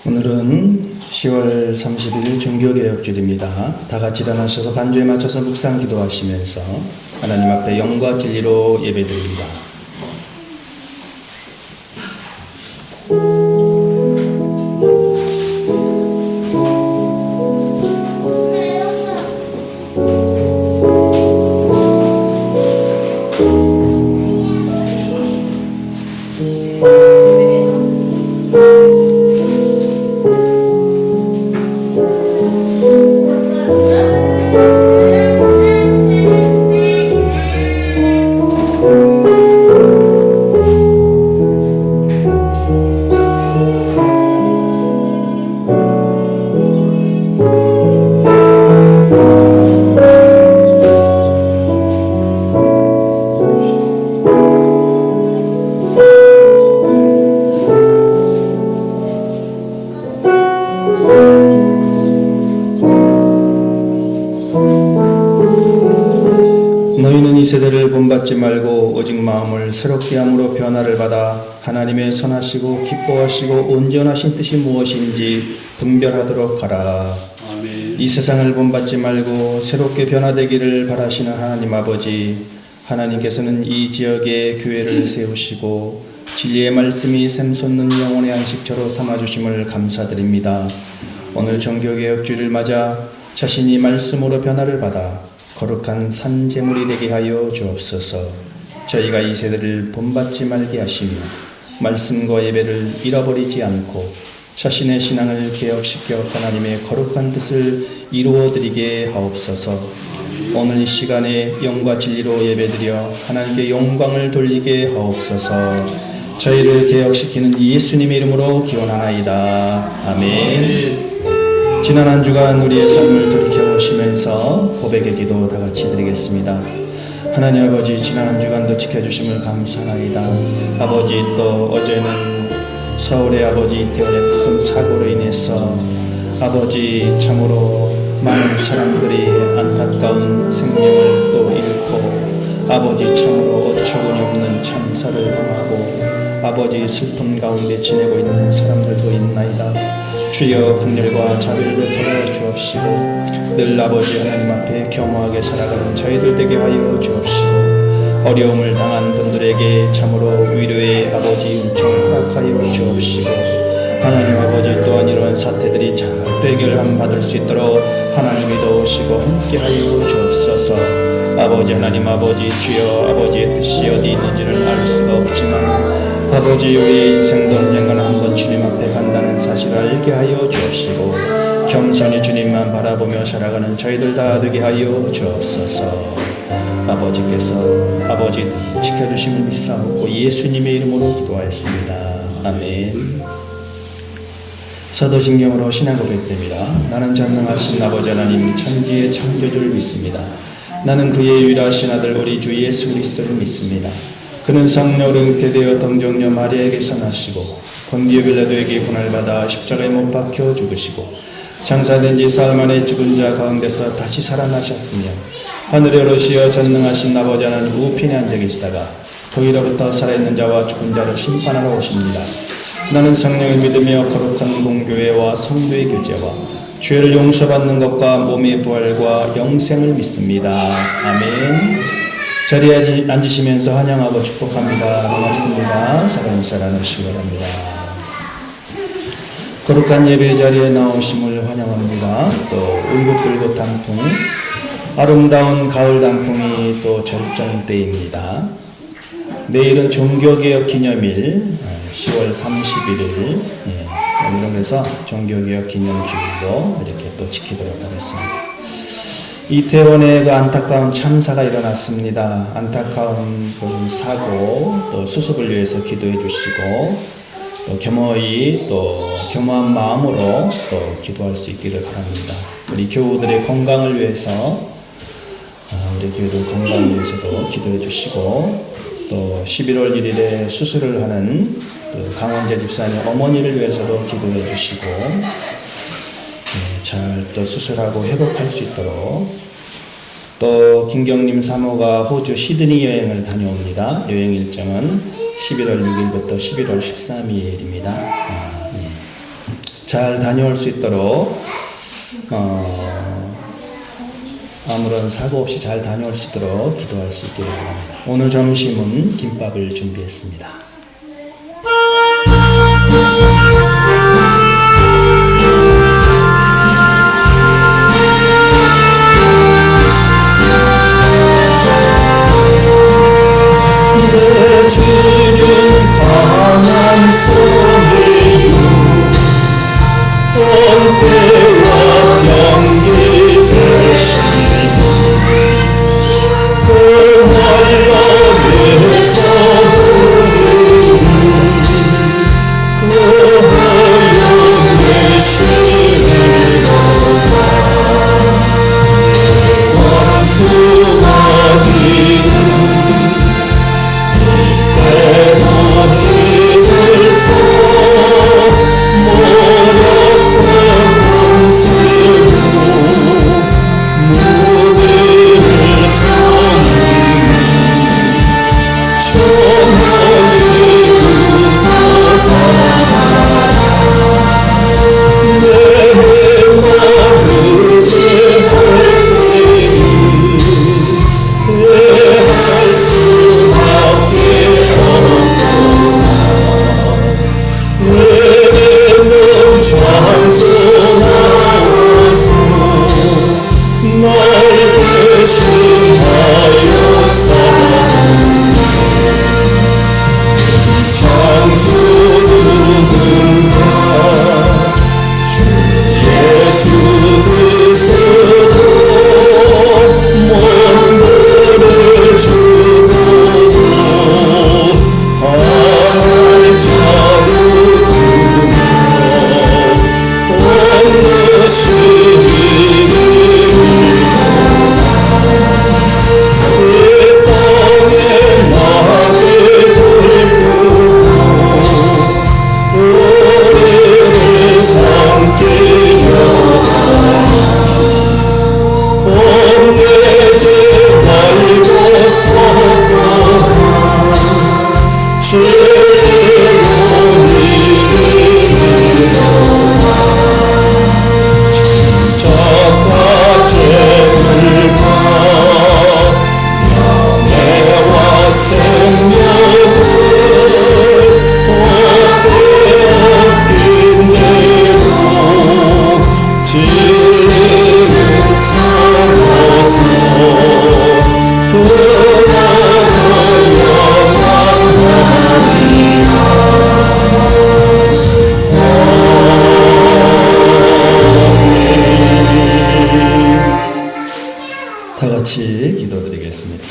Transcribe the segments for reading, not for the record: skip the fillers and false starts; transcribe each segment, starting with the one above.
오늘은 10월 30일 종교개혁주일입니다. 다 같이 일어나셔서 반주에 맞춰서 묵상 기도하시면서 하나님 앞에 영과 진리로 예배드립니다. 너희는 이 세대를 본받지 말고 오직 마음을 새롭게 함으로 변화를 받아 하나님의 선하시고 기뻐하시고 온전하신 뜻이 무엇인지 분별하도록 하라. 아멘. 이 세상을 본받지 말고 새롭게 변화되기를 바라시는 하나님 아버지, 하나님께서는 이 지역에 교회를 세우시고 진리의 말씀이 샘솟는 영혼의 안식처로 삼아주심을 감사드립니다. 오늘 종교개혁주일을 맞아 자신이 말씀으로 변화를 받아 거룩한 산제물이 되게 하여 주옵소서. 저희가 이 세대를 본받지 말게 하시며 말씀과 예배를 잃어버리지 않고 자신의 신앙을 개혁시켜 하나님의 거룩한 뜻을 이루어드리게 하옵소서. 오늘 이 시간에 영과 진리로 예배드려 하나님께 영광을 돌리게 하옵소서. 저희를 개혁시키는 예수님의 이름으로 기원하나이다. 아멘. 지난 한 주간 우리의 삶을 돌이켜보시면서 고백의 기도 다 같이 드리겠습니다. 하나님 아버지, 지난 한 주간도 지켜주심을 감사하나이다. 아버지, 또 어제는 서울의 아버지 이태원의 큰 사고로 인해서 아버지 참으로 많은 사람들이 안타까운 생명을 또 잃고 아버지 참으로 어처구니 없는 참사를 당하고 아버지 슬픔 가운데 지내고 있는 사람들도 있나이다. 주여 긍휼과 자비를 베풀어 주옵시고 늘 아버지 하나님 앞에 겸허하게 살아가는 저희들 되게 하여 주옵시고 어려움을 당한 분들에게 참으로 위로의 아버지 은총을 허락하여 주옵시고 하나님 아버지 또한 이런 사태들이 잘 해결함 받을 수 있도록 하나님이 도우시고 함께하여 주옵소서. 아버지 하나님 아버지 주여 아버지의 뜻이 어디 있는지를 알 수가 없지만 아버지 우리의 인생도 언젠가는 한번 주님 앞에 간다는 사실을 알게 하여 주옵시고 겸손히 주님만 바라보며 살아가는 저희들 다 되게 하여 주옵소서. 아버지께서 아버지 지켜주심을 믿사옵고 예수님의 이름으로 기도하였습니다. 아멘. 사도신경으로 신앙 고백됩니다. 나는 전능하신 아버지 하나님 천지의 창조주를 믿습니다. 나는 그의 유일하신 아들 우리 주 예수 그리스도를 믿습니다. 그는 성령으로 잉태되어 동정녀 마리아에게서 나시고 본디오 빌라도에게 고난받아 십자가에 못 박혀 죽으시고 장사된 지 사흘 만에 죽은 자 가운데서 다시 살아나셨으며 하늘에 오르시어 전능하신 아버지 하나님 우편에 앉아 계시다가 거기로부터 살아있는 자와 죽은 자를 심판하러 오십니다. 나는 성령을 믿으며 거룩한 공교회와 성도의 교제와 죄를 용서받는 것과 몸의 부활과 영생을 믿습니다. 아멘. 자리에 앉으시면서 환영하고 축복합니다. 반갑습니다. 사랑합니다. 나누시기 바랍니다. 거룩한 예배 자리에 나오심을 환영합니다. 또 울긋불긋 단풍, 아름다운 가을 단풍이 또 절정 때입니다. 내일은 종교개혁 기념일 10월 31일 그래서 종교개혁 기념주일로 이렇게 또 지키도록 하겠습니다. 이태원에 그 안타까운 참사가 일어났습니다. 안타까운 그 사고 또 수습을 위해서 기도해 주시고 또 겸허한 마음으로 또 기도할 수 있기를 바랍니다. 우리 교우들의 건강을 위해서 우리 교우들 건강을 위해서도 기도해 주시고 또 11월 1일에 수술을 하는 또 강원재 집사님 어머니를 위해서도 기도해 주시고 잘 또 수술하고 회복할 수 있도록 또 김경림 사모가 호주 시드니 여행을 다녀옵니다. 여행 일정은 11월 6일부터 11월 13일입니다. 잘 다녀올 수 있도록 아무런 사고 없이 잘 다녀올 수 있도록 기도할 수 있기를 바랍니다. 오늘 점심은 김밥을 준비했습니다. 다 같이 기도드리겠습니다.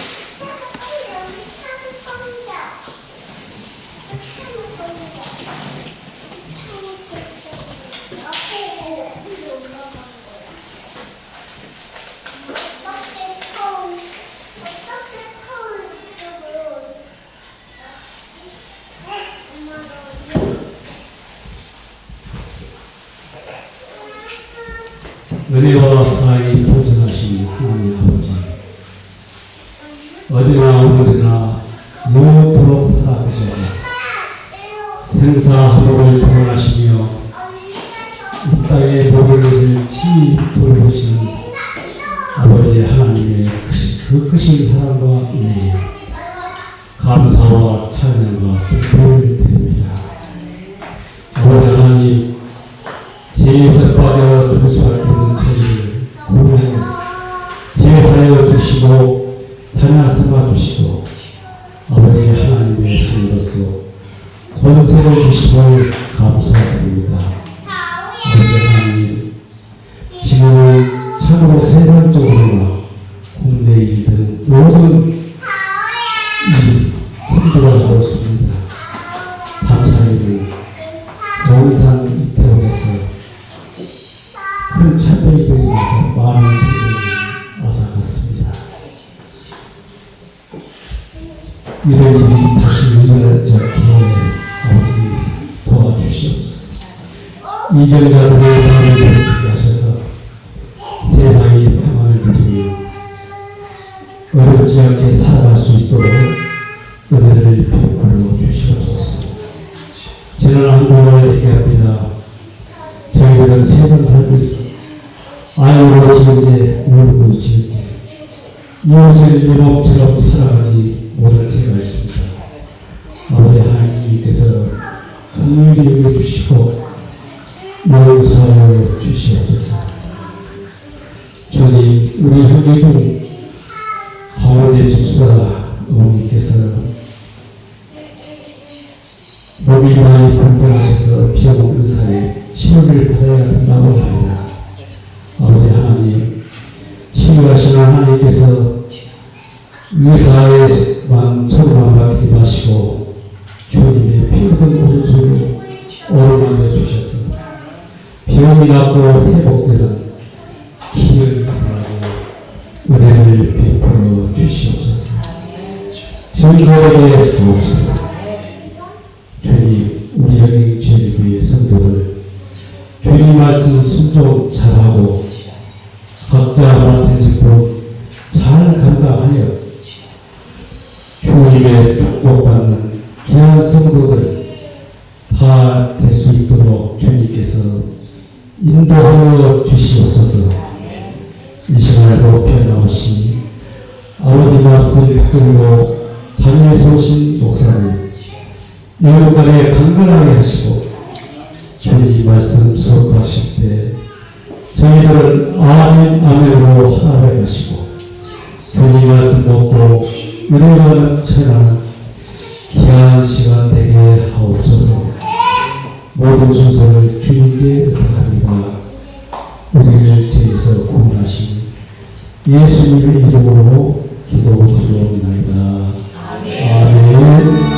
은혜와 사랑이 통성하신 하나님 아버지, 어디나 어디나 영원토록 살아계셔서 생사하복을 구원하시며 이 땅의 모든 것을 친히 돌보시는 아버지 하나님의 그 크신 사랑과 은혜에 감사와 찬양과 기쁨을 드립니다. 아버지 하나님, 죄에서 빠져 죽을 수밖에 없는 저희를 구원해 제사여 주시고 자녀 삼아 주시고 아버지 하나님의 손으로서 권세를 주심을 감사드립니다. 아버지 하나님, 지금은 참으로 세상적으로나 국내 일 등 모든 일이 힘들어지고 있습니다. 감사히도 동산 이태원에서 큰 참배이 되면서 많은 생명이 앗아갔습니다. 이런 일이 다시 일어나지 않게 아버지 도와주시옵소서. 이전자들의 마음을 들게 하셔서 세상의 평안을 누리며 어렵지 않게 살아갈 수 있도록 은혜를 베풀어 주시옵소서. 지난 한 주간을 얘기합니다. 모범처럼 살아가지 못할 때가 있습니다. 아버지 하나님께서 긍휼히 여겨주시고 용서하여 주시옵소서. 주님, 우리 형제 중 하원의 집사 어머니께서 몸이 많이 불편하셔서 병원 의사의 치료를 받아야 한다고 합니다. 아버지 하나님, 치유하시는 하나님께서 의사의 소리만 맡기지 마시고 주님의 피 묻은 오른손으로 어루만져 주셔서 병이 낫고 회복되는 기을 바라고 은혜를 베풀어 주시옵소서. 성도에게 도옵소서. 주님, 우리 영행제일교회 성도들 주님 말씀 순종 잘하고 각자 맡은 직분 잘 감당하여 주님의 축복받는 귀한 성도들 다 될 수 있도록 주님께서 인도하여 주시옵소서. 이 시간에도 변함없이 아버지 말씀 붙들고 담에서 오신 목사님 여러분간에 강건하게 하시고 주님 말씀 수업하실 때 저희들은 아멘 아멘으로 하나님 하시고 주님 말씀 먹고 은혜를 전하는 귀한 시간 되게 하옵소서. 모든 순서를 주님께 부탁합니다. 우리를 죄에서 구원하신 예수님의 이름으로 기도드리옵나이다. 아멘.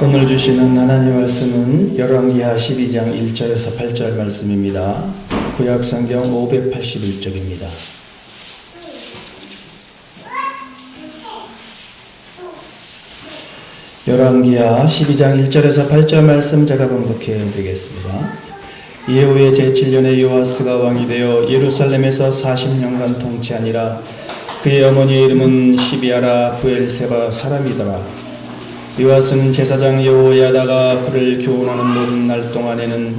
오늘 주시는 하나님 말씀은 열왕기하 12장 1절에서 8절 말씀입니다. 구약성경 581쪽입니다. 열왕기하 12장 1절에서 8절 말씀 제가 봉독해 드리겠습니다. 이에 후에 제7년에 요아스가 왕이 되어 예루살렘에서 40년간 통치하니라. 그의 어머니의 이름은 시비아라 부엘세바 사람이더라. 요아스는 제사장 여호야다가 그를 교훈하는 모든 날 동안에는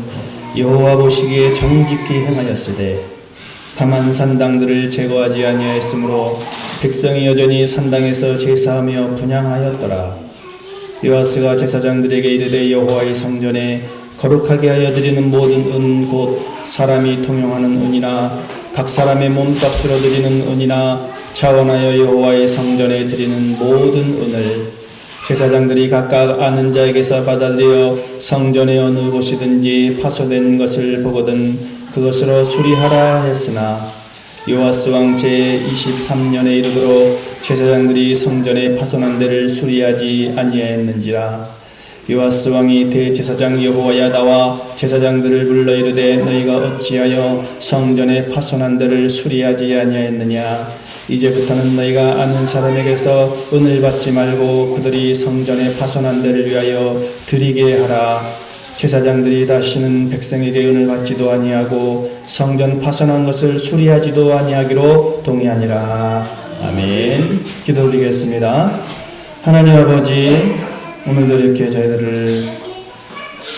여호와 보시기에 정직히 행하였으되 다만 산당들을 제거하지 아니하였으므로 백성이 여전히 산당에서 제사하며 분향하였더라. 요아스가 제사장들에게 이르되 여호와의 성전에 거룩하게 하여 드리는 모든 은 곧 사람이 통용하는 은이나 각 사람의 몸값으로 드리는 은이나 자원하여 여호와의 성전에 드리는 모든 은을 제사장들이 각각 아는 자에게서 받아들여 성전의 어느 곳이든지 파손된 것을 보거든 그것으로 수리하라 했으나 요아스 왕 제23년에 이르도록 제사장들이 성전의 파손한 데를 수리하지 아니하였는지라. 요아스 왕이 대제사장 여호야다와 제사장들을 불러 이르되 너희가 어찌하여 성전의 파손한 데를 수리하지 아니하였느냐. 이제부터는 너희가 아는 사람에게서 은을 받지 말고 그들이 성전의 파손한 데를 위하여 드리게 하라. 제사장들이 다시는 백성에게 은을 받지도 아니하고 성전 파손한 것을 수리하지도 아니하기로 동의하니라. 아멘. 기도드리겠습니다. 하나님 아버지, 오늘도 이렇게 저희들을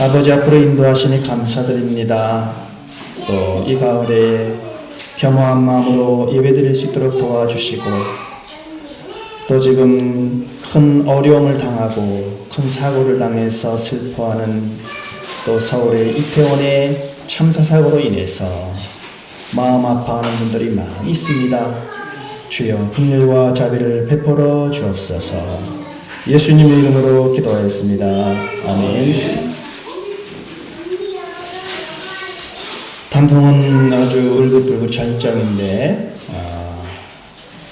아버지 앞으로 인도하시니 감사드립니다. 또 이 가을에 겸허한 마음으로 예배드릴 수 있도록 도와주시고 또 지금 큰 어려움을 당하고 큰 사고를 당해서 슬퍼하는 또 서울의 이태원의 참사 사고로 인해서 마음 아파하는 분들이 많이 있습니다. 주여 긍휼과 자비를 베풀어 주옵소서. 예수님의 이름으로 기도하였습니다. 아멘. 단풍은 아주 울긋불긋 절정인데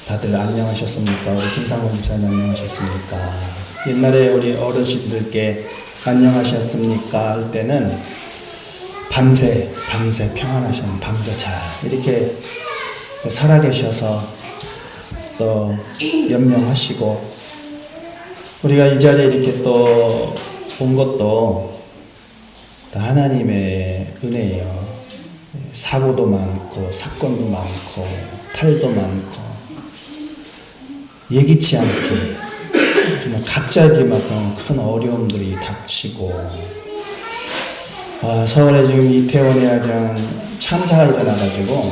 다들 안녕하셨습니까? 우리 김상원 집사님 안녕하셨습니까? 옛날에 우리 어르신들께 안녕하셨습니까? 할 때는 밤새 평안하셨는 밤새 잘 이렇게 살아계셔서 또 연명하시고 우리가 이 자리에 이렇게 또 온 것도 하나님의 은혜예요. 사고도 많고 사건도 많고 탈도 많고 예기치 않게 정말 갑자기 막 큰 어려움들이 닥치고 서울에 지금 이태원에 아주 참사가 일어나가지고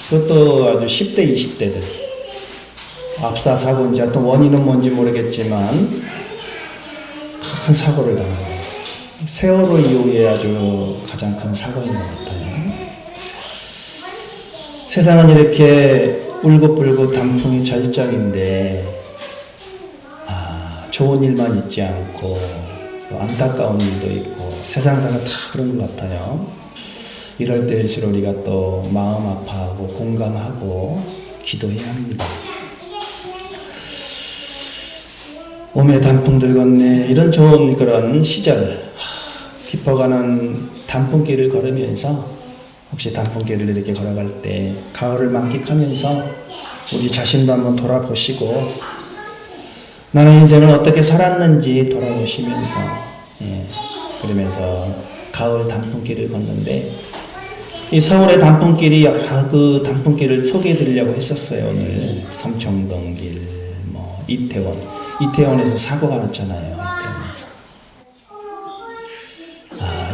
그것도 아주 10대 20대들 압사 사고인지 또 원인은 뭔지 모르겠지만 큰 사고를 당하고 세월호 이후에 아주 가장 큰 사고인 것 같아요. 세상은 이렇게 울긋불긋 단풍이 절정인데 좋은 일만 있지 않고 안타까운 일도 있고 세상사가 다 그런 것 같아요. 이럴 때일수록 우리가 또 마음 아파하고 공감하고 기도해야 합니다. 봄에 단풍들 건네 이런 좋은 그런 시절 깊어가는 단풍길을 걸으면서 혹시 단풍길을 이렇게 걸어갈 때 가을을 만끽하면서 우리 자신도 한번 돌아보시고 나는 인생을 어떻게 살았는지 돌아보시면서 그러면서 가을 단풍길을 걷는데 이 서울의 단풍길이 그 단풍길을 소개해 드리려고 했었어요. 오늘 삼청동길 이태원에서 사고가 났잖아요.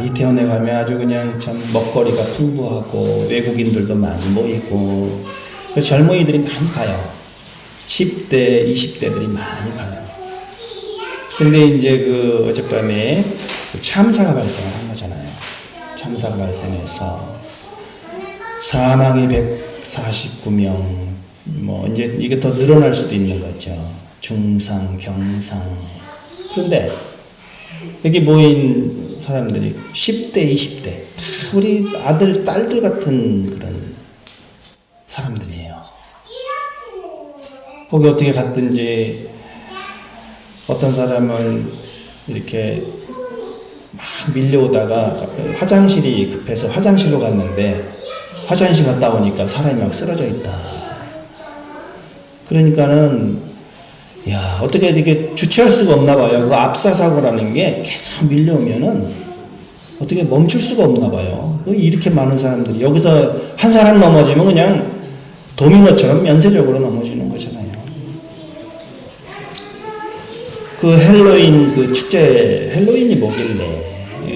이태원에 가면 아주 그냥 참 먹거리가 풍부하고 외국인들도 많이 모이고 그 젊은이들이 많이 가요. 10대, 20대들이 많이 가요. 근데 이제 그 어젯밤에 참사가 발생을 한 거잖아요. 참사가 발생해서 사망이 149명, 이제 이게 더 늘어날 수도 있는 거죠. 중상, 경상. 그런데 여기 모인 사람들이 10대, 20대, 우리 아들, 딸들 같은 그런 사람들이에요. 거기 어떻게 갔든지 어떤 사람은 이렇게 막 밀려오다가 화장실이 급해서 화장실로 갔는데 화장실 갔다 오니까 사람이 막 쓰러져 있다. 그러니까는 어떻게 이렇게 주체할 수가 없나 봐요. 그 압사사고라는 게 계속 밀려오면은 어떻게 멈출 수가 없나 봐요. 이렇게 많은 사람들이 여기서 한 사람 넘어지면 그냥 도미노처럼 면세적으로 넘어지는 거잖아요. 그 헬로윈 그 축제, 헬로윈이 뭐길래?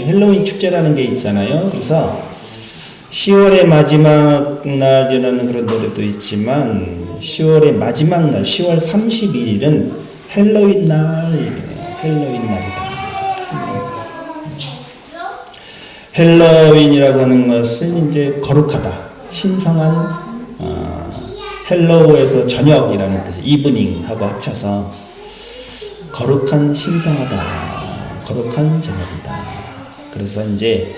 헬로윈 축제라는 게 있잖아요. 그래서 10월의 마지막 날이라는 그런 노래도 있지만 10월의 마지막 날, 10월 31일은 헬로윈 날이에요. 헬로윈 날이다. 헬로윈이라고 하는 것은 이제 거룩하다, 신성한, 헬로우에서 저녁이라는 뜻이 이브닝하고 합쳐서 거룩한 신성하다, 거룩한 저녁이다. 그래서 이제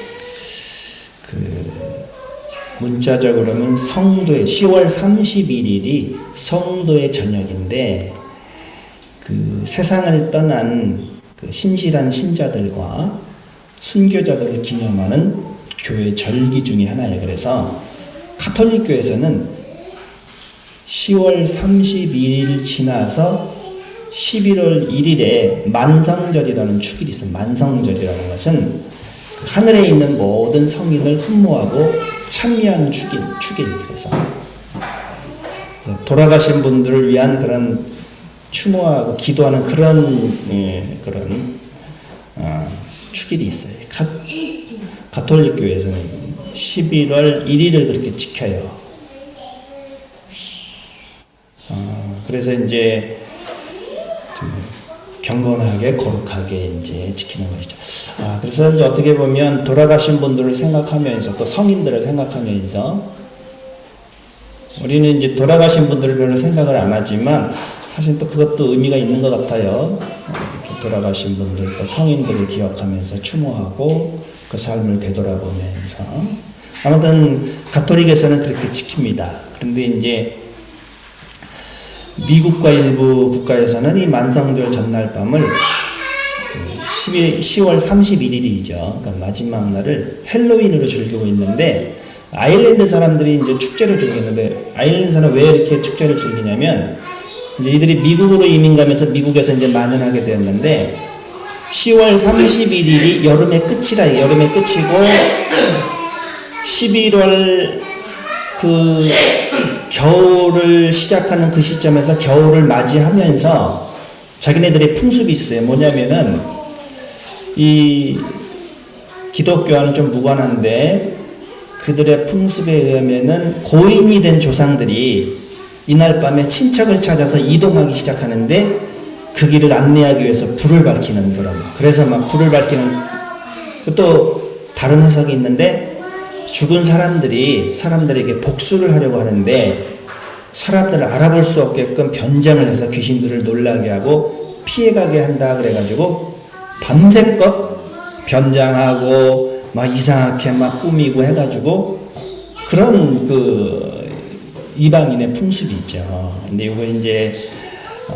문자적으로는 성도의 10월 31일이 성도의 저녁인데 그 세상을 떠난 그 신실한 신자들과 순교자들을 기념하는 교회 절기 중에 하나예요. 그래서 가톨릭 교회에서는 10월 31일 지나서 11월 1일에 만성절이라는 축일이 있어요. 만성절이라는 것은 하늘에 있는 모든 성인을 흠모하고 찬미하는 축일. 그래서 돌아가신 분들을 위한 그런 추모하고 기도하는 그런 축일이 있어요. 가톨릭 교회에서는 11월 1일을 그렇게 지켜요. 그래서 이제 좀 경건하게 거룩하게 이제 지키는 것이죠. 그래서 이제 어떻게 보면 돌아가신 분들을 생각하면서 또 성인들을 생각하면서 우리는 이제 돌아가신 분들을 별로 생각을 안 하지만 사실 또 그것도 의미가 있는 것 같아요. 이렇게 돌아가신 분들 또 성인들을 기억하면서 추모하고 그 삶을 되돌아보면서 아무튼 가톨릭에서는 그렇게 지킵니다. 그런데 이제 미국과 일부 국가에서는 이 만성절 전날 밤을 10월 31일이죠. 그러니까 마지막 날을 헬로윈으로 즐기고 있는데 아일랜드 사람들이 이제 축제를 즐기는데 아일랜드 사람은 왜 이렇게 축제를 즐기냐면 이제 이들이 미국으로 이민 가면서 미국에서 이제 만연하게 되었는데 10월 31일이 여름의 끝이라 여름의 끝이고 11월 그 겨울을 시작하는 그 시점에서 겨울을 맞이하면서 자기네들의 풍습이 있어요. 뭐냐면은 이 기독교와는 좀 무관한데 그들의 풍습에 의하면은 고인이 된 조상들이 이날 밤에 친척을 찾아서 이동하기 시작하는데 그 길을 안내하기 위해서 불을 밝히는 그런, 그래서 막 불을 밝히는, 또 다른 해석이 있는데 죽은 사람들에게 복수를 하려고 하는데 사람들을 알아볼 수 없게끔 변장을 해서 귀신들을 놀라게 하고 피해가게 한다 그래가지고 밤새껏 변장하고 막 이상하게 막 꾸미고 해가지고 그런 그 이방인의 풍습이 있죠. 근데 이거 이제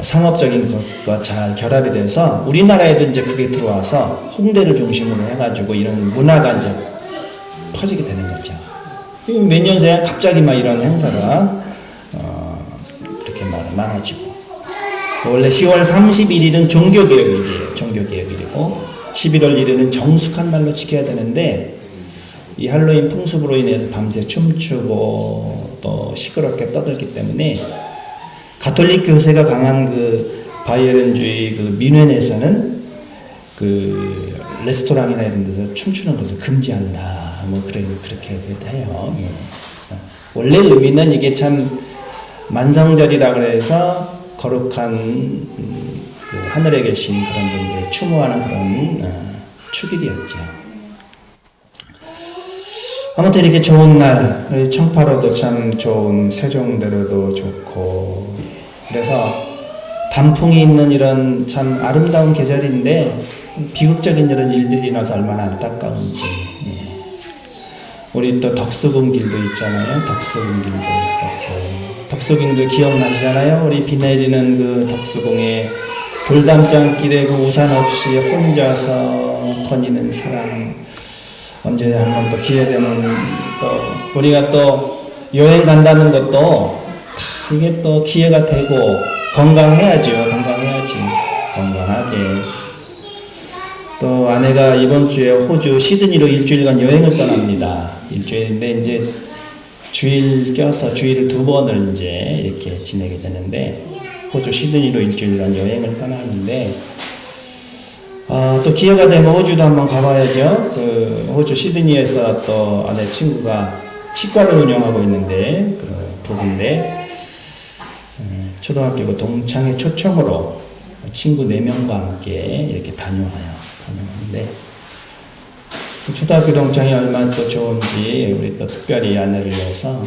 상업적인 것과 잘 결합이 돼서 우리나라에도 이제 그게 들어와서 홍대를 중심으로 해가지고 이런 문화가 이제 퍼지게 되는 거죠. 몇 년 새에 갑자기 막 이런 행사가 이렇게 많아지고, 원래 10월 31일은 종교개혁일이에요. 종교개혁일이고 11월 1일은 정숙한 날로 지켜야 되는데 이 할로윈 풍습으로 인해서 밤새 춤추고 또 시끄럽게 떠들기 때문에 가톨릭 교세가 강한 그 바이에른주의 그 뮌헨에서는 그 레스토랑이나 이런 데서 춤추는 것을 금지한다. 뭐 그렇게 해요. 예. 그래서 원래 의미는 이게 참 만성절이라 그래서 거룩한 그 하늘에 계신 그런 분들 추모하는 그런 축일이었죠. 아무튼 이렇게 좋은 날, 청파로도 참 좋은, 세종대로도 좋고, 그래서 단풍이 있는 이런 참 아름다운 계절인데 비극적인 이런 일들이 나서 얼마나 안타까운지. 예. 우리 또 덕수궁길도 있잖아요. 덕수궁길도 있었고, 덕수궁도 기억나시잖아요. 우리 비 내리는 그 덕수궁에 돌담장길에 그 우산 없이 혼자서 거니는 사람. 언제 한번 또 기회 되면 또 우리가 또 여행 간다는 것도 이게 또 기회가 되고 건강해야죠. 건강하게. 또 아내가 이번 주에 호주 시드니로 일주일간 여행을 떠납니다. 일주일인데 이제 주일 껴서 주일을 2번을 이제 이렇게 지내게 되는데 호주 시드니로 일주일간 여행을 떠나는데 또 기회가 되면 호주도 한번 가봐야죠. 그 호주 시드니에서 또 아내 친구가 치과를 운영하고 있는데 그 부부인데 초등학교 동창회 초청으로 친구 4명과 함께 이렇게 다녀오는데 초등학교 동창이 얼마나 또 좋은지 우리 또 특별히 아내를 위해서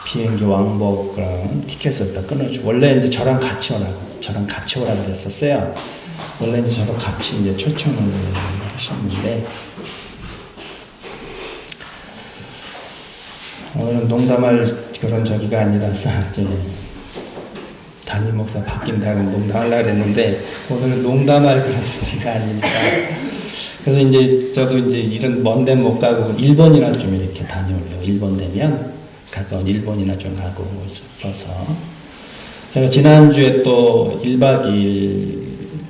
비행기 왕복 그런 티켓을 또 끊어주고, 원래 이제 저랑 같이 오라고 그랬었어요. 원래 이제 저도 같이 이제 초청을 하셨는데 오늘은 농담할 그런 저기가 아니라서 이제 담임 목사 바뀐다는 농담하려고 했는데 오늘은 농담할 그런 소리가 아니니까 그래서 이제 저도 이제 이런 먼 데 못 가고 일본이나 좀 이렇게 다녀오려고, 일본 되면 가까운 일본이나 좀 가고 싶어서 제가 지난주에 또 1박 2일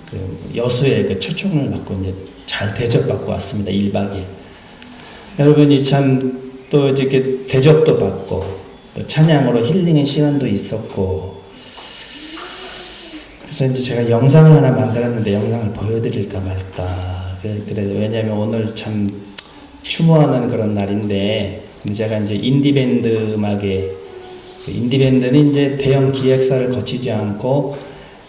그 여수에 그 초청을 받고 이제 잘 대접받고 왔습니다. 1박 2일. 여러분이 참 또 이렇게 대접도 받고 또 찬양으로 힐링의 시간도 있었고, 그래서 이제 제가 영상을 하나 만들었는데 영상을 보여드릴까 말까. 그래도 왜냐면 오늘 참 추모하는 그런 날인데, 근데 제가 이제 인디밴드 음악에, 인디밴드는 이제 대형 기획사를 거치지 않고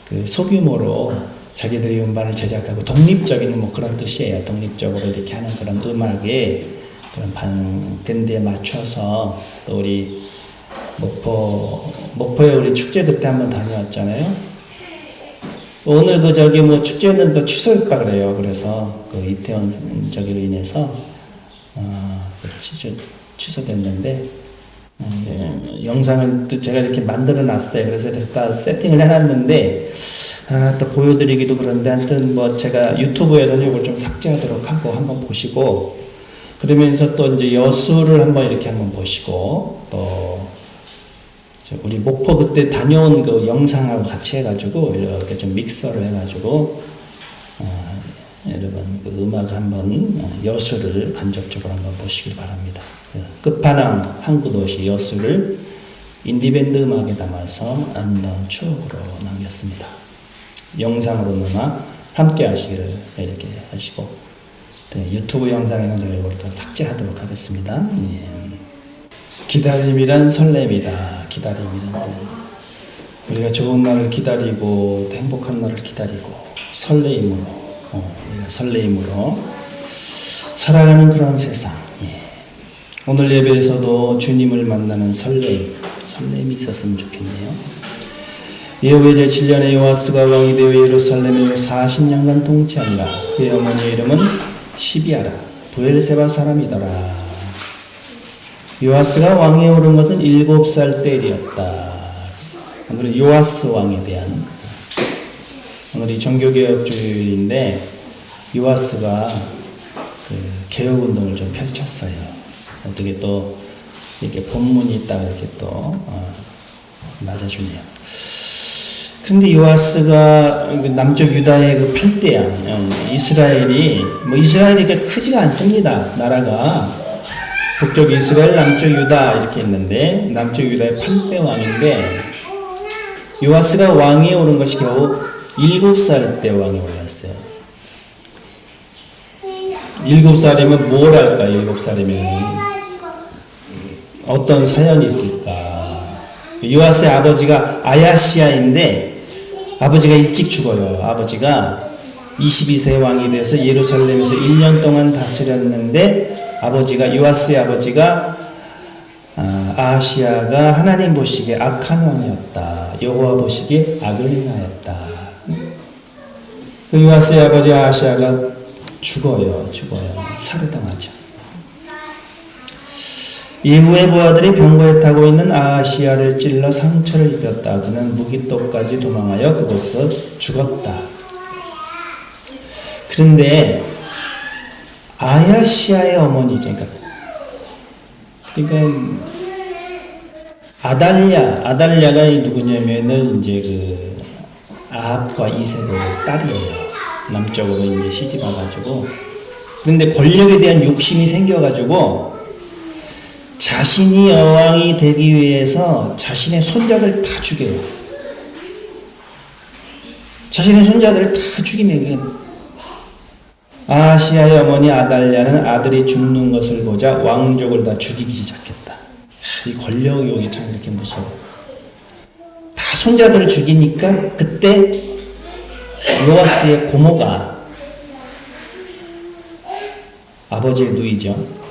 그 소규모로 자기들이 음반을 제작하고 독립적인 뭐 그런 뜻이에요. 독립적으로 이렇게 하는 그런 음악에 그런 밴드에 맞춰서 또 우리 목포에 우리 축제 그때 한번 다녀왔잖아요. 오늘 그 저기 뭐 축제는 또 취소했다 그래요. 그래서 그 이태원 저기로 인해서 취소됐는데 영상을 또 제가 이렇게 만들어 놨어요. 그래서 다 세팅을 해놨는데 또 보여드리기도 그런데 하여튼 뭐 제가 유튜브에서는 이걸 좀 삭제하도록 하고 한번 보시고, 그러면서 또 이제 여수를 한번 이렇게 한번 보시고 또 우리 목포 그때 다녀온 그 영상하고 같이 해가지고 이렇게 좀 믹서를 해가지고 여러분 그 음악 한번 여수를 간접적으로 한번 보시길 바랍니다. 끝판왕 항구도시 여수를 인디밴드 음악에 담아서 아름다운 추억으로 남겼습니다. 영상으로나 함께 하시기를 이렇게 하시고 유튜브 영상에는 제가 이걸 또 삭제하도록 하겠습니다. 예. 기다림이란 설렘이다. 기다림이란 설렘. 우리가 좋은 날을 기다리고 행복한 날을 기다리고 설레임으로 우리가 설레임으로 살아가는 그런 세상. 예. 오늘 예배에서도 주님을 만나는 설렘이 있었으면 좋겠네요. 예후의 제7년에 요아스가 왕이 되어 예루살렘에 40년간 통치하니라. 그의 어머니의 이름은 시비아라 부엘세바 사람이더라. 요아스가 왕위에 오른 것은 7살 때이었다. 오늘은 요아스 왕에 대한, 오늘이 종교개혁주일인데 요아스가 그 개혁운동을 좀 펼쳤어요. 어떻게 또 이렇게 본문이 딱 이렇게 또 맞아주네요. 근데 요아스가 남쪽 유다의 그 8대양 이스라엘이 이스라엘이 크지가 않습니다. 나라가 북쪽 이스라엘, 남쪽 유다 이렇게 있는데 남쪽 유다의 8대 왕인데 요아스가 왕위에 오른 것이 겨우 7살 때 왕에 올랐어요. 7살이면 뭘 할까? 7살이면 어떤 사연이 있을까? 요아스의 아버지가 아야시아인데 아버지가 일찍 죽어요. 아버지가 22세 왕이 돼서 예루살렘에서 1년 동안 다스렸는데 아버지가 요아스의 아버지가 아하시아가 하나님 보시기에 악한 왕이었다. 여호와 보시기에 악을 행하였다. 그 요아스의 아버지 아하시아가 죽어요. 살해당하죠. 예후의 부하들이 병거에 타고 있는 아하시아를 찔러 상처를 입혔다. 그는 무기토까지 도망하여 그곳에서 죽었다. 그런데 아야시아의 어머니죠. 그러니까 아달랴가 누구냐면은 이제 그 아합과 이세벨의 딸이에요. 남쪽으로 이제 시집 와가지고. 그런데 권력에 대한 욕심이 생겨가지고 자신이 여왕이 되기 위해서 자신의 손자들 다 죽여요. 자신의 손자들을 다 죽이면 아하시아의 어머니 아달랴는 아들이 죽는 것을 보자 왕족을 다 죽이기 시작했다. 이 권력욕이 참 이렇게 무서워. 다 손자들을 죽이니까 그때 요아스의 고모가 아버지의 누이죠.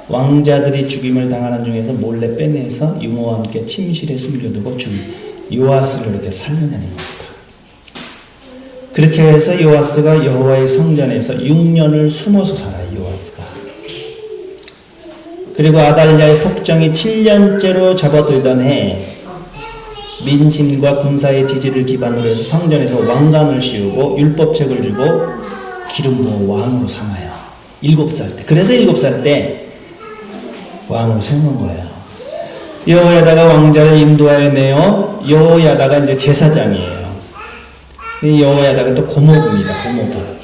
왕자들이 죽임을 당하는 중에서 몰래 빼내서 유모와 함께 침실에 숨겨두고 요아스를 이렇게 살려내는 겁니다. 그렇게 해서 요아스가 여호와의 성전에서 6년을 숨어서 살아요. 요아스가. 그리고 아달랴의 폭정이 7년째로 접어들던 해 민심과 군사의 지지를 기반으로 해서 성전에서 왕관을 씌우고 율법책을 주고 기름 부어 왕으로 삼아요. 7살 때. 그래서 7살 때 왕으로 세우는 거예요. 여호야다가 왕자를 인도하여 내어 여호야다가 이제 제사장이에요. 여호야다가 또 고모부입니다. 고모부.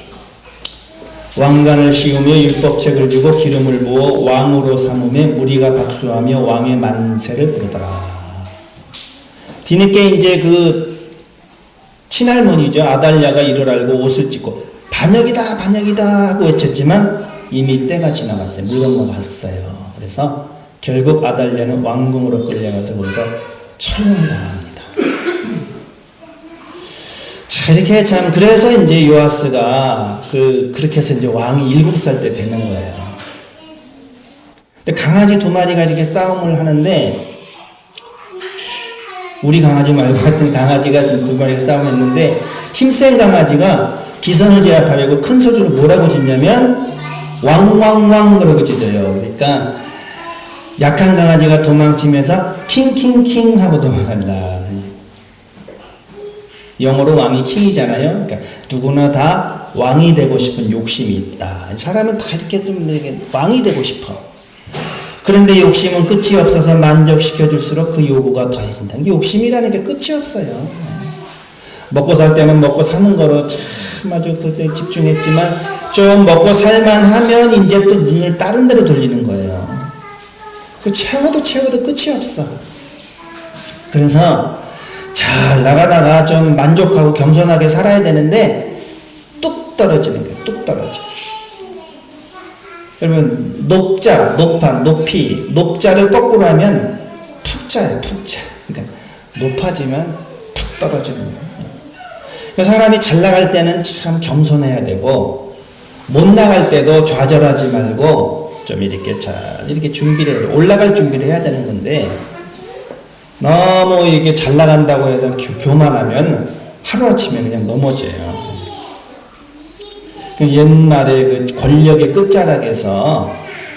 왕관을 씌우며 율법책을 주고 기름을 부어 왕으로 삼음에 무리가 박수하며 왕의 만세를 부르더라. 뒤늦게 이제 그 친할머니죠. 아달랴가 이를 알고 옷을 찢고 반역이다 반역이다 하고 외쳤지만 이미 때가 지나갔어요. 물 건너갔어요. 그래서 결국 아달랴는 왕궁으로 끌려가서 거기서 처형을 당합니다. 자, 이렇게 참, 그래서 이제 요아스가 그렇게 해서 이제 왕이 7살 때 되는 거예요. 근데 강아지 2마리가 이렇게 싸움을 하는데, 우리 강아지 말고 하여튼 강아지가 2마리가 싸움했는데, 힘센 강아지가 기선을 제압하려고 큰 소리로 뭐라고 짖냐면, 왕왕왕 그러고 짖어요. 그러니까, 약한 강아지가 도망치면서 킹킹킹 하고 도망간다. 영어로 왕이 킹이잖아요. 그러니까 누구나 다 왕이 되고 싶은 욕심이 있다. 사람은 다 이렇게 좀 왕이 되고 싶어. 그런데 욕심은 끝이 없어서 만족시켜줄수록 그 요구가 더해진다. 욕심이라는 게 끝이 없어요. 먹고 살 때는 먹고 사는 거로 참 아주 그때 집중했지만 좀 먹고 살만하면 이제 또 눈을 다른 데로 돌리는 거예요. 그 채워도 끝이 없어. 그래서 잘 나가다가 좀 만족하고 겸손하게 살아야 되는데 뚝 떨어지는 거예요. 뚝 떨어져. 그러면 높자, 높아, 높이, 높자를 거꾸로 하면 푹자예요. 푹자. 그러니까 높아지면 푹 떨어지는 거예요. 그러니까 사람이 잘 나갈 때는 참 겸손해야 되고 못 나갈 때도 좌절하지 말고 좀 이렇게 잘 이렇게 준비를 올라갈 준비를 해야 되는 건데 너무 이게 잘 나간다고 해서 교만하면 하루아침에 그냥 넘어져요. 옛날에 그 권력의 끝자락에서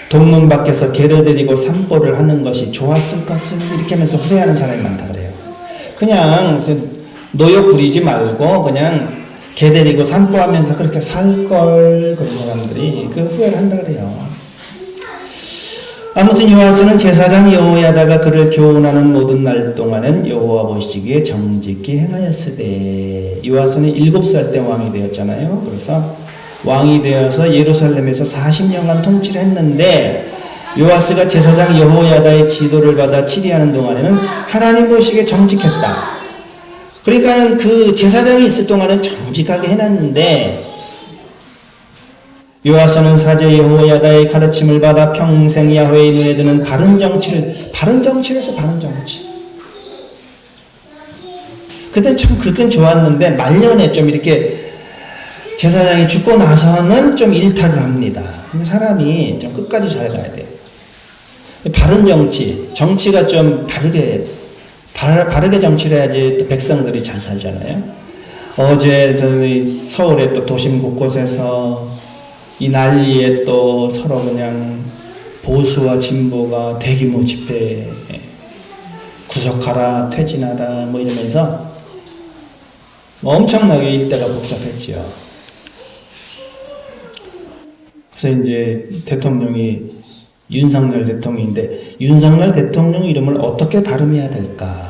동문 밖에서 개를 데리고 산보를 하는 것이 좋았을 것을 이렇게 하면서 후회하는 사람이 많다 그래요. 그냥 노역 부리지 말고 그냥 개 데리고 산보하면서 그렇게 살걸 그런 사람들이 그 후회를 한다 그래요. 아무튼 요아스는 제사장 여호야다가 그를 교훈하는 모든 날 동안은 여호와 보시기에 정직히 행하였으되 요아스는 7살 때 왕이 되었잖아요. 그래서 왕이 되어서 예루살렘에서 40년간 통치를 했는데 요아스가 제사장 여호야다의 지도를 받아 치리하는 동안에는 하나님 보시기에 정직했다. 그러니까는 그 제사장이 있을 동안은 정직하게 해놨는데 요아스는 사제 여호야다의 가르침을 받아 평생 야훼의 눈에 드는 바른 정치를 해서 바른 정치. 그때는 참 그건 좋았는데 말년에 좀 이렇게 제사장이 죽고 나서는 좀 일탈을 합니다. 근데 사람이 좀 끝까지 잘 가야 돼요. 바른 정치가 좀 바르게 정치를 해야지 또 백성들이 잘 살잖아요. 어제 저희 서울의 또 도심 곳곳에서 이 난리에 또 서로 그냥 보수와 진보가 대규모 집회 구속하라 퇴진하라 뭐 이러면서 엄청나게 일대가 복잡했지요. 그래서 이제 대통령이 윤석열 대통령인데 윤석열 대통령 이름을 어떻게 발음해야 될까?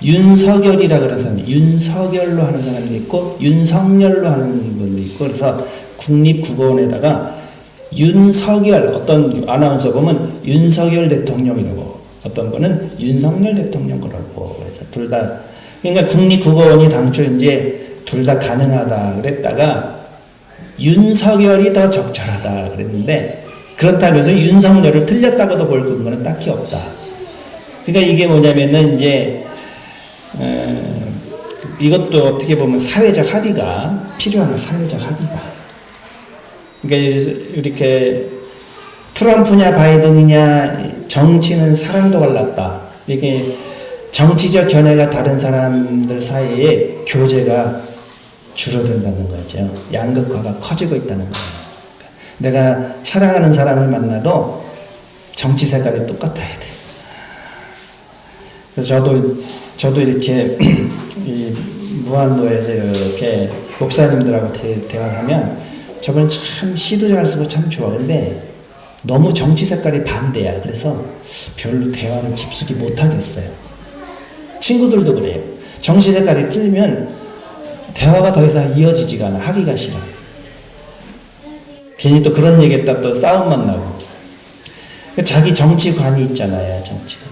윤석열이라 그러는 사람이 윤석열로 하는 사람도 있고 윤석열로 하는 분도 있고 그래서 국립국어원에다가 윤석열 어떤 아나운서 보면 윤석열 대통령이라고 어떤 분은 윤석열 대통령 그러고 그래서 둘 다 그러니까 국립국어원이 당초 이제 둘 다 가능하다 그랬다가 윤석열이 더 적절하다 그랬는데 그렇다고 해서 윤석열을 틀렸다고도 볼 근거는 딱히 없다. 그러니까 이게 뭐냐면은 이제 이것도 어떻게 보면 사회적 합의가 필요한 사회적 합의가. 그러니까 이렇게 트럼프냐 바이든이냐 정치는 사람도 갈랐다. 이렇게 정치적 견해가 다른 사람들 사이에 교제가 줄어든다는 거죠. 양극화가 커지고 있다는 거예요. 내가 사랑하는 사람을 만나도 정치 색깔이 똑같아야 돼. 그래서 저도 이렇게 이 무한도에서 이렇게 목사님들하고 대화를 하면 저분 참 시도 잘 쓰고 참 좋아. 근데 너무 정치 색깔이 반대야. 그래서 별로 대화를 깊숙이 못 하겠어요. 친구들도 그래요. 정치 색깔이 틀리면 대화가 더 이상 이어지지가 않아. 하기가 싫어. 괜히 또 그런 얘기했다 또 싸움만 나고. 자기 정치관이 있잖아요. 정치관.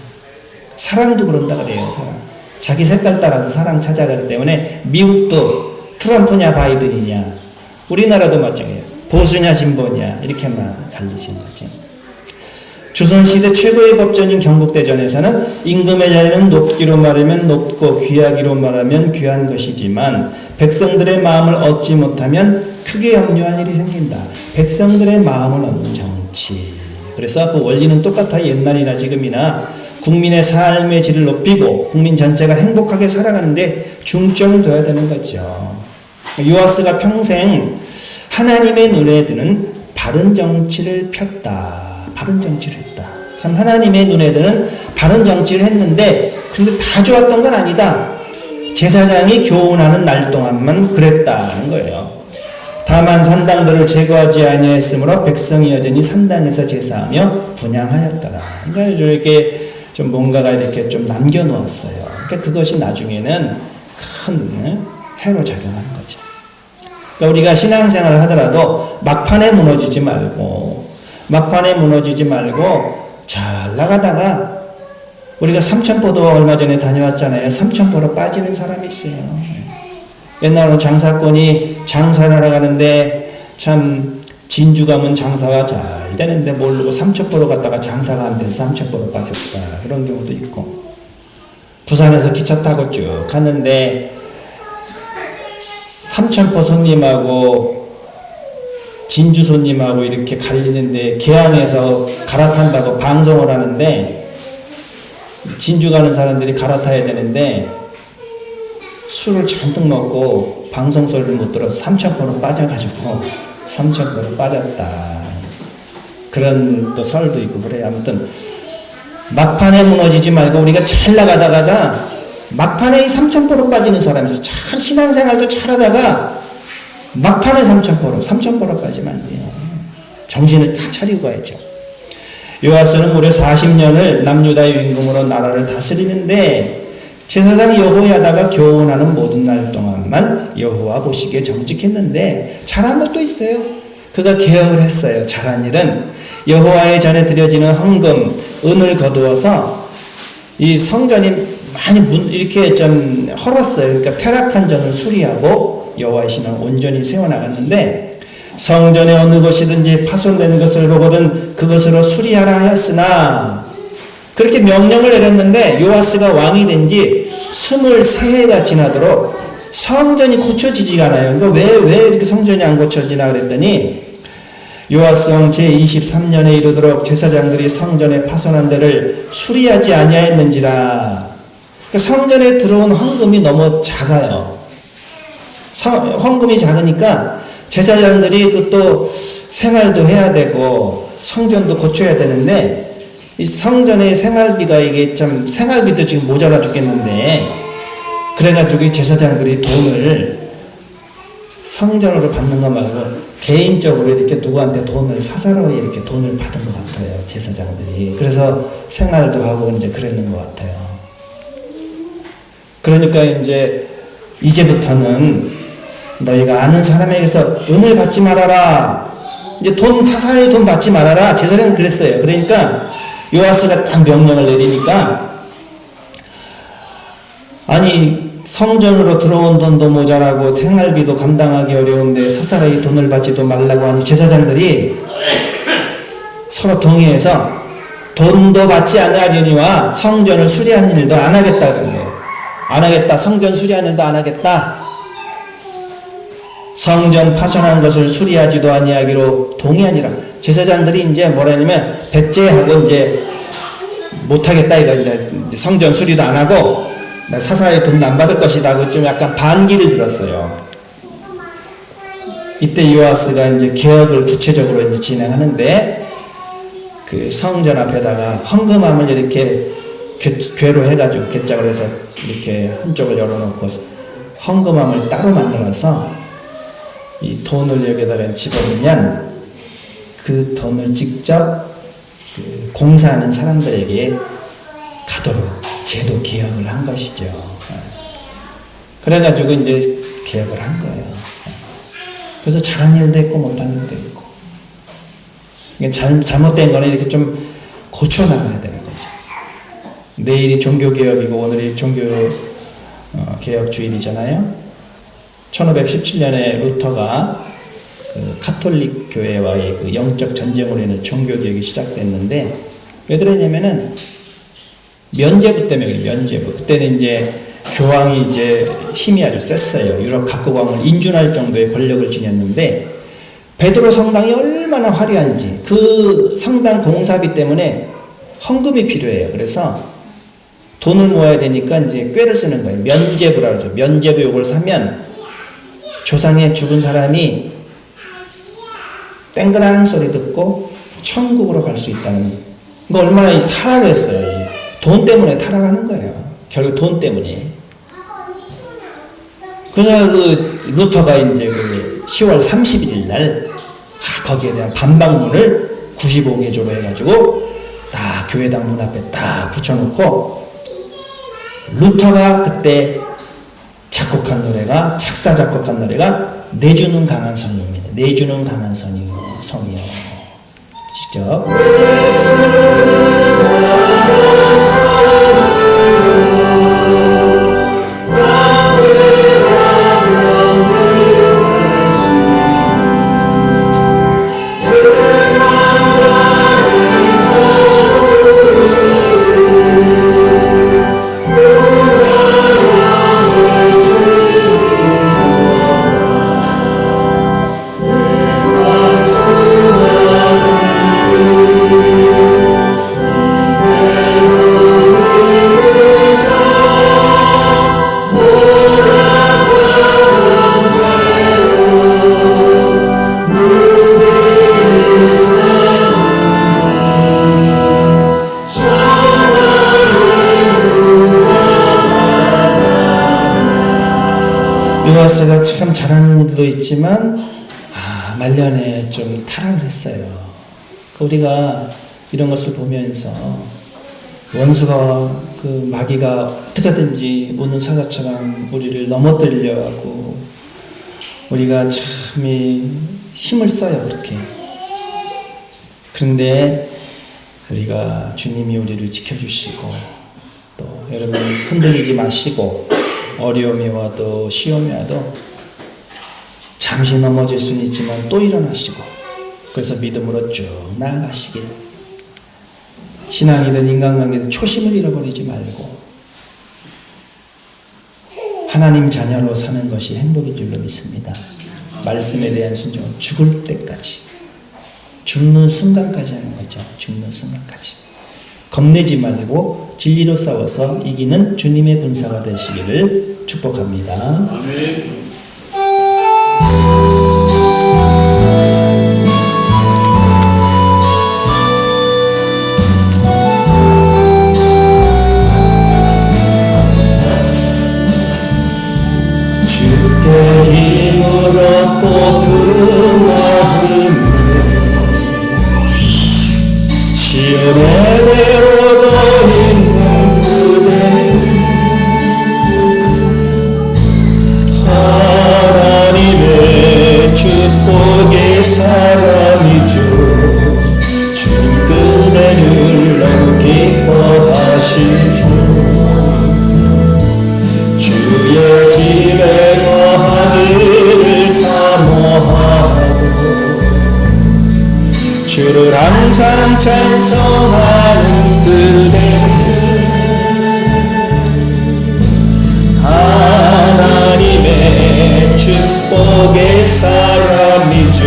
사랑도 그런다 그래요. 사랑. 자기 색깔 따라서 사랑 찾아가기 때문에 미국도 트럼프냐 바이든이냐 우리나라도 마찬가지예요. 보수냐 진보냐 이렇게만 갈리신 거죠. 조선시대 최고의 법전인 경국대전에서는 임금의 자리는 높기로 말하면 높고 귀하기로 말하면 귀한 것이지만 백성들의 마음을 얻지 못하면 크게 염려할 일이 생긴다. 백성들의 마음을 얻는 정치. 그래서 그 원리는 똑같아요. 옛날이나 지금이나 국민의 삶의 질을 높이고 국민 전체가 행복하게 살아가는데 중점을 둬야 되는 거죠. 요아스가 평생 하나님의 눈에 드는 바른 정치를 폈다. 바른 정치를 했다. 참 하나님의 눈에 드는 바른 정치를 했는데 근데 다 좋았던 건 아니다. 제사장이 교훈하는 날 동안만 그랬다는 거예요. 다만 산당들을 제거하지 아니하였으므로 백성이 여전히 산당에서 제사하며 분향하였더라. 그러니까 이렇게 좀 뭔가가 이렇게 좀 남겨놓았어요. 그러니까 그것이 나중에는 큰 해로 작용하는 거죠. 그러니까 우리가 신앙생활을 하더라도 막판에 무너지지 말고 잘 나가다가 우리가 삼천포도 얼마 전에 다녀왔잖아요. 삼천포로 빠지는 사람이 있어요. 옛날에는 장사꾼이 장사를 하러 가는데 참 진주 가면 장사가 잘 되는데 모르고 삼천포로 갔다가 장사가 안 돼서 삼천포로 빠졌다. 그런 경우도 있고, 부산에서 기차 타고 쭉 갔는데 삼천포 손님하고 진주 손님하고 이렇게 갈리는데 개항에서 갈아탄다고 방송을 하는데, 진주 가는 사람들이 갈아타야 되는데 술을 잔뜩 먹고 방송 소리를 못 들어서 삼천포로 빠져가지고 삼천포로 빠졌다. 그런 또 설도 있고 그래요. 아무튼 막판에 무너지지 말고 우리가 잘 나가다가 막판에 삼천포로 빠지는 사람이 있어. 잘 신앙생활도 잘하다가 막판에 삼천포로 빠지면 안 돼요. 정신을 딱 차리고 가야죠. 요아스는 무려 40년을 남유다의 임금으로 나라를 다스리는데 제사장 여호야다가 교훈하는 모든 날 동안만 여호와 보시기에 정직했는데 잘한 것도 있어요. 그가 개혁을 했어요. 잘한 일은 여호와의 전에 드려지는 헌금, 은을 거두어서 이 성전이 많이 이렇게 좀 헐었어요. 그러니까 퇴락한 전을 수리하고 여호와의 신을 온전히 세워나갔는데, 성전의 어느 곳이든지 파손된 것을 보거든 그것으로 수리하라 하였으나, 그렇게 명령을 내렸는데 요아스가 왕이 된 지 23해가 지나도록 성전이 고쳐지지가 않아요. 그러니까 왜 이렇게 성전이 안 고쳐지나 그랬더니, 요아스 왕 제23년에 이르도록 제사장들이 성전에 파손한 데를 수리하지 아니하였는지라. 그러니까 성전에 들어온 헌금이 너무 작아요. 헌금이 작으니까 제사장들이 그것도 생활도 해야 되고 성전도 고쳐야 되는데, 이 성전의 생활비가 이게 참 생활비도 지금 모자라 죽겠는데, 그래가지고 이 제사장들이 돈을 성전으로 받는 것 말고 개인적으로 이렇게 누구한테 돈을 사사로이 이렇게 돈을 받은 것 같아요. 제사장들이. 그래서 생활도 하고 이제 그랬는 것 같아요. 그러니까 이제부터는 너희가 아는 사람에게서 은을 받지 말아라. 이제 사사로이 돈 받지 말아라. 제사장은 그랬어요. 그러니까 요아스가 딱 명령을 내리니까, 아니 성전으로 들어온 돈도 모자라고 생활비도 감당하기 어려운데 사사로이 돈을 받지도 말라고 하니 제사장들이 서로 동의해서 돈도 받지 아니하려니와 성전을 수리하는 일도 안 하겠다. 안 하겠다. 성전 수리하는 일도 안 하겠다. 성전 파손한 것을 수리하지도 아니하기로 동의하니라. 제사장들이 이제 뭐라냐면 백제하고 이제 못하겠다. 이거 이제 성전 수리도 안 하고 사사로이 돈도 안 받을 것이다 하고 좀 약간 반기를 들었어요. 이때 요아스가 이제 개혁을 구체적으로 이제 진행하는데, 그 성전 앞에다가 헌금함을 이렇게 궤로 해가지고 괴짝을 해서 이렇게 한쪽을 열어놓고 헌금함을 따로 만들어서 이 돈을 여기다가 집어넣으면 그 돈을 직접 그 공사하는 사람들에게 가도록 제도 개혁을 한 것이죠. 그래가지고 이제 개혁을 한 거예요. 그래서 잘한 일도 있고 못한 일도 있고, 잘못된 거는 이렇게 좀 고쳐나가야 되는 거죠. 내일이 종교개혁이고 오늘이 종교개혁 주일이잖아요. 1517년에 루터가 그 카톨릭 교회와의 그 영적 전쟁으로 인해 종교개혁이 시작됐는데, 왜 그러냐면은 면죄부 때문에. 면죄부. 그때는 이제 교황이 이제 힘이 아주 셌어요. 유럽 각국 왕을 인준할 정도의 권력을 지녔는데, 베드로 성당이 얼마나 화려한지, 그 성당 공사비 때문에 헌금이 필요해요. 그래서 돈을 모아야 되니까 이제 꾀를 쓰는 거예요. 면죄부라고 하죠. 면죄부 요걸 사면 조상에 죽은 사람이 땡그랑 소리 듣고 천국으로 갈 수 있다는, 이거 얼마나 타락을 했어요. 돈 때문에 타락하는 거예요. 결국 돈 때문에. 그래서 그 루터가 이제 그 10월 31일 날 거기에 대한 반박문을 95개조로 해가지고 딱 교회당 문 앞에 딱 붙여놓고 루터가 그때 작곡한 노래가 작사 작곡한 노래가 내주는 강한 성이입니다. 내주는 강한 성이요. 직접 요하스가 참 잘하는 일도 있지만 말년에 좀 타락을 했어요. 우리가 이런 것을 보면서 원수가 그 마귀가 어떻게든지 우는 사자처럼 우리를 넘어뜨리려 하고 우리가 참 힘을 써요. 그렇게. 그런데 우리가 주님이 우리를 지켜주시고 또 여러분 흔들리지 마시고 어려움이 와도 시험이 와도 잠시 넘어질 수는 있지만 또 일어나시고 그래서 믿음으로 쭉 나아가시길 신앙이든 인간관계든 초심을 잃어버리지 말고 하나님 자녀로 사는 것이 행복인 줄로 믿습니다. 말씀에 대한 순종은 죽을 때까지 죽는 순간까지 하는 거죠. 죽는 순간까지 겁내지 말고 진리로 싸워서 이기는 주님의 군사가 되시기를 축복합니다. 아멘. 주께 힘으로 또 그 마음을 시온의대로 더 있는 그대 하나님의 축복의 사랑이죠. 주님 그대를 너무 기뻐하시죠. 주의 집에 거하기를 사모하고 주를 항상 찬송하는 그대는 하나님의 축복의 사람이죠.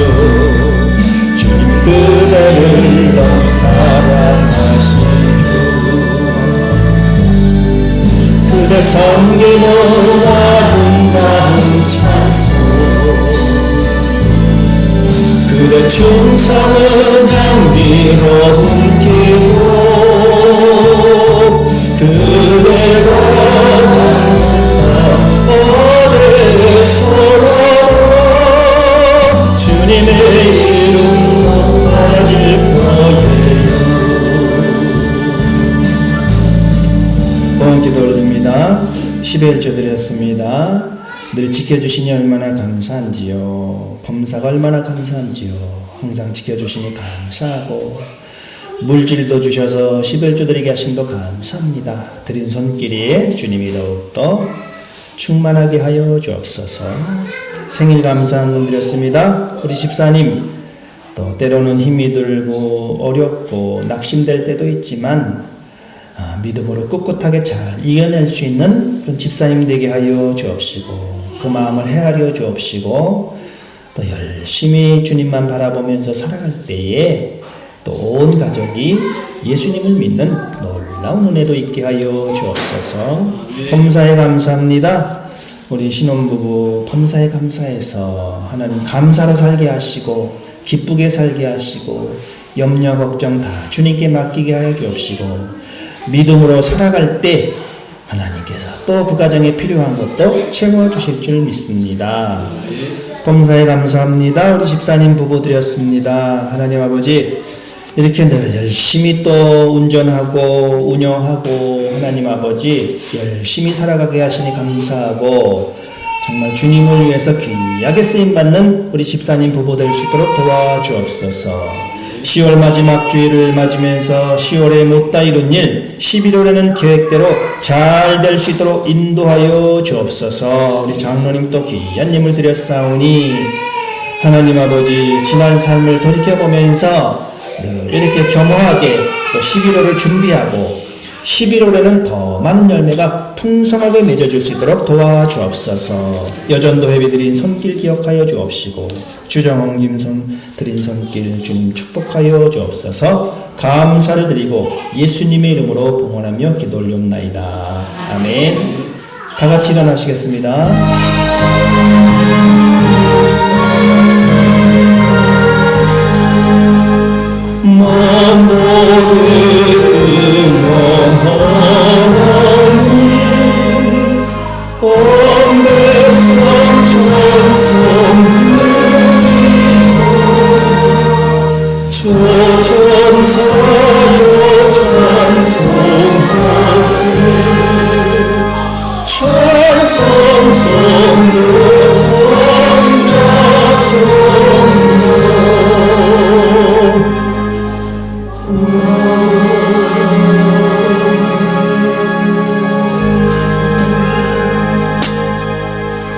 주님 그대를 너무 사랑하시죠. 그대 섬기는 아름다운 찬송 그대 충성은 향기로운 기호 그대가 어디서라도 주님의 이름 높아질 거예요. 기도 올립니다. 11조 드렸습니다. 늘 지켜주시니 얼마나 감사한지요. 범사가 얼마나 감사한지요. 항상 지켜주시니 감사하고 물질도 주셔서 11조 드리게 하심도 감사합니다. 드린 손길이 주님이 더욱더 충만하게 하여 주옵소서. 생일 감사한금 드렸습니다. 우리 집사님 또 때로는 힘이 들고 어렵고 낙심될 때도 있지만 믿음으로 꿋꿋하게 잘 이겨낼 수 있는 그런 집사님 되게 하여 주옵시고 그 마음을 헤아려 주옵시고 또 열심히 주님만 바라보면서 살아갈 때에 또 온 가족이 예수님을 믿는 놀라운 은혜도 있게 하여 주옵소서. 범사에 감사합니다. 우리 신혼부부 범사에 감사해서 하나님 감사로 살게 하시고 기쁘게 살게 하시고 염려 걱정 다 주님께 맡기게 하여 주옵시고 믿음으로 살아갈 때 하나님께서 또 그 가정에 필요한 것도 채워주실 줄 믿습니다. 범사에 감사합니다. 우리 집사님 부부 드렸습니다. 하나님 아버지, 이렇게 늘 열심히 또 운전하고 운영하고 하나님 아버지 열심히 살아가게 하시니 감사하고, 정말 주님을 위해서 귀하게 쓰임받는 우리 집사님 부부 될 수 있도록 도와주옵소서. 10월 마지막 주일을 맞으면서 10월에 못다 이룬 일 11월에는 계획대로 잘 될 수 있도록 인도하여 주옵소서. 우리 장로님도 귀한 힘을 드렸사오니 하나님 아버지, 지난 삶을 돌이켜보면서 이렇게 겸허하게 또 11월을 준비하고 11월에는 더 많은 열매가 풍성하게 맺어질 수 있도록 도와주옵소서. 여전도 회비드린 손길 기억하여 주옵시고 주정원 김손 드린 손길 주님 축복하여 주옵소서. 감사를 드리고 예수님의 이름으로 봉헌하며 기도 올리옵나이다. 아멘. 다 같이 일어나시겠습니다.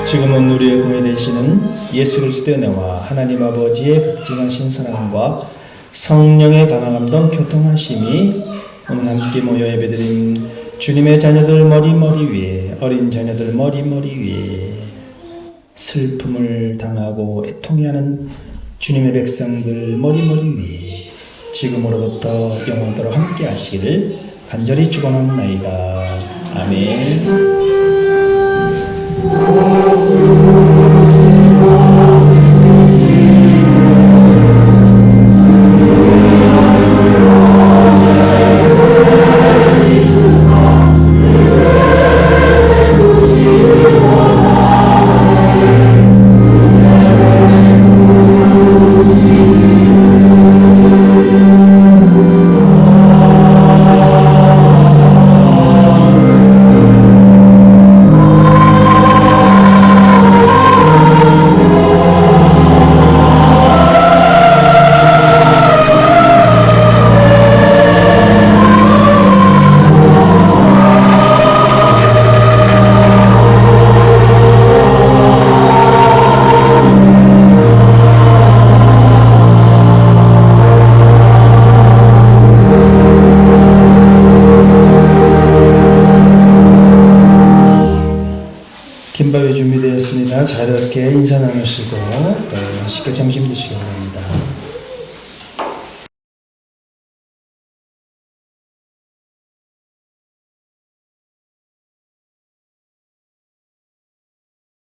지금은 우리의 구원이 되시는 예수 그리스도의 은혜와 하나님 아버지의 극진하신 사랑과 성령의 강함과 교통하심이 오늘 함께 모여 예배드린 주님의 자녀들 머리 위에, 어린 자녀들 머리 위에, 슬픔을 당하고 애통해하는 주님의 백성들 머리 위에 지금으로부터 영원토록 함께 하시기를 간절히 축원합나이다. 아멘. 김밥이 준비되었습니다. 자유롭게 인사 나누시고 또 맛있게 점심 드시기 바랍니다.